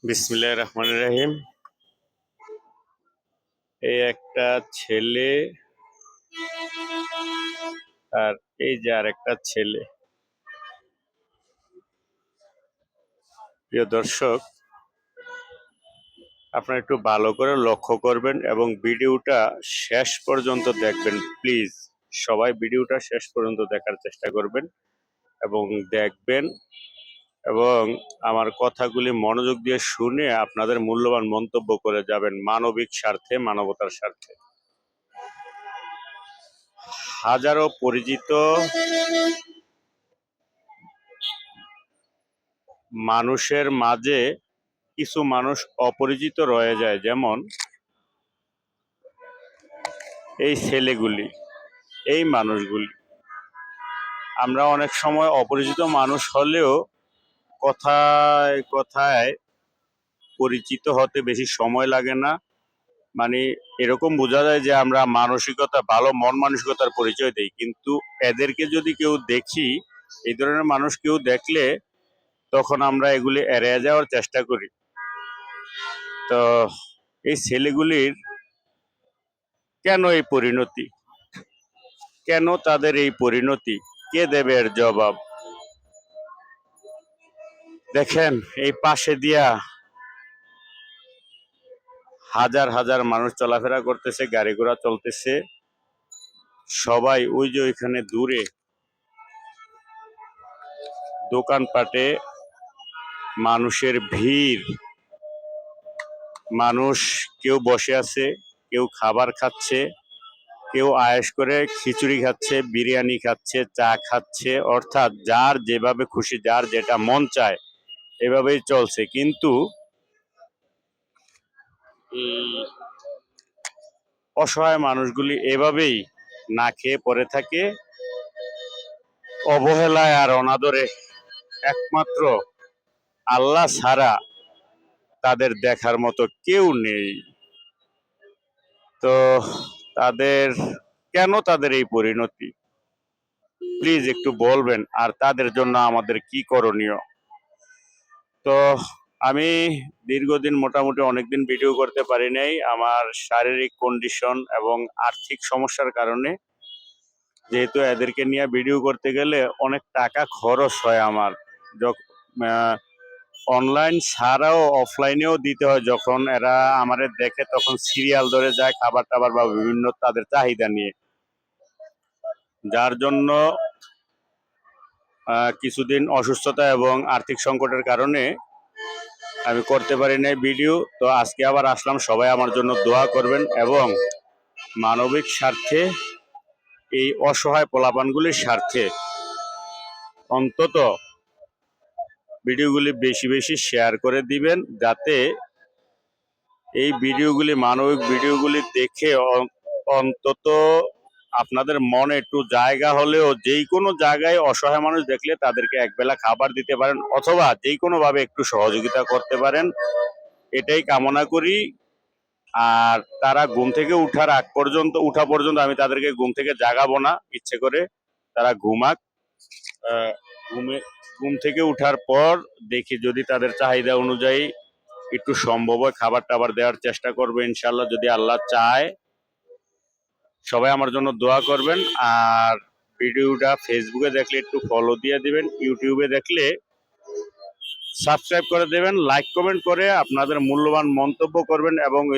বিসমিল্লাহির রহমানির রহিম। এই একটা ছেলে আর এই যে আরেকটা ছেলে। প্রিয় দর্শক, আপনারা একটু ভালো করে লক্ষ্য করবেন এবং ভিডিওটা শেষ পর্যন্ত দেখবেন প্লিজ। সবাই ভিডিওটা শেষ পর্যন্ত দেখার চেষ্টা করবেন এবং দেখবেন এবং আমার কথাগুলি মনোযোগ দিয়ে শুনে আপনাদের মূল্যবান মন্তব্য করে যাবেন মানবিক স্বার্থে, মানবতার স্বার্থে। হাজারো পরিচিত মানুষের মাঝে কিছু মানুষ অপরিচিত রয়ে যায়, যেমন এই ছেলেগুলি, এই মানুষগুলি। আমরা অনেক সময় অপরিচিত মানুষ হলেও কথায় কথায় পরিচিত হতে বেশি সময় লাগে না। মানে এরকম বোঝা যায় যে আমরা মানসিকতা, ভালো মন মানসিকতার পরিচয় দিই, কিন্তু এদেরকে যদি কেউ দেখি, এই ধরনের মানুষ কেউ দেখলে তখন আমরা এগুলি এড়িয়ে যাওয়ার চেষ্টা করি। তো এই ছেলেগুলির কেন এই পরিণতি, কেন তাদের এই পরিণতি, কে দেবে এর জবাব? দেখেন, এই পাশে দিয়া হাজার হাজার মানুষ চলাফেরা করতেছে, গাড়ি ঘোড়া চলতেছে, সবাই ওই যে ওইখানে দূরে দোকানপাটে মানুষের ভিড়। মানুষ কেউ বসে আছে, কেউ খাবার খাচ্ছে, কেউ আয়েশ করে খিচুড়ি খাচ্ছে, বিরিয়ানি খাচ্ছে, চা খাচ্ছে, অর্থাৎ যার যেভাবে খুশি, যার যেটা মন চায় এভাবেই চলছে। কিন্তু অসহায় মানুষগুলি এভাবেই না খেয়ে পড়ে থাকে, অবহেলায় আর অনাদরে। একমাত্র আল্লাহ ছাড়া তাদের দেখার মতো কেউ নেই। তো তাদের কেন তাদের এই পরিণতি, প্লিজ একটু বলবেন, আর তাদের জন্য আমাদের কি করণীয়? তো আমি দীর্ঘদিন, মোটামুটি অনেকদিন ভিডিও করতে পারি নাই, আমার শারীরিক কন্ডিশন এবং আর্থিক সমস্যার কারণে। যেহেতু এদেরকে নিয়ে ভিডিও করতে গেলে অনেক টাকা খরচ হয় আমার, অনলাইন ছাড়াও অফলাইনেও দিতে হয়। যখন এরা আমাদের দেখে তখন সিরিয়াল ধরে যায় খাবার টাবার বা বিভিন্ন তাদের চাহিদা নিয়ে, যার জন্য কিছুদিন অসুস্থতা এবং আর্থিক সংকটের কারণে আমি করতে পারি নাই ভিডিও। তো আজকে আবার আসলাম, সবাই আমার জন্য দোয়া করবেন এবং মানবিক স্বার্থে, এই অসহায় পোলাপানগুলির স্বার্থে অন্তত ভিডিওগুলি বেশি বেশি শেয়ার করে দিবেন, যাতে এই ভিডিওগুলি, মানবিক ভিডিওগুলি দেখে অন্তত আপনাদের মনে একটু জায়গা হলেও, যেই কোনো জায়গায় অসহায় মানুষ দেখলে তাদেরকে একবেলা খাবার দিতে পারেন অথবা যেই কোনোভাবে একটু সহযোগিতা করতে পারেন, এটাই কামনা করি। আর তারা ঘুম থেকে উঠা পর্যন্ত আমি তাদেরকে ঘুম থেকে জাগাবো না ইচ্ছে করে, তারা ঘুমাক। ঘুম থেকে উঠার পর দেখি যদি তাদের চাহিদা অনুযায়ী একটু সম্ভব হয় খাবার টাবার দেওয়ার চেষ্টা করবো ইনশাল্লাহ, যদি আল্লাহ চায়। সবাই আমার জন্য দোয়া করবেন। আর ভিডিওটা ফেসবুকে দেখলে একটু ফলো দিয়ে দিবেন, ইউটিউবে দেখলে সাবস্ক্রাইব করে দেবেন, লাইক কমেন্ট করে আপনাদের মূল্যবান মন্তব্য করবেন এবং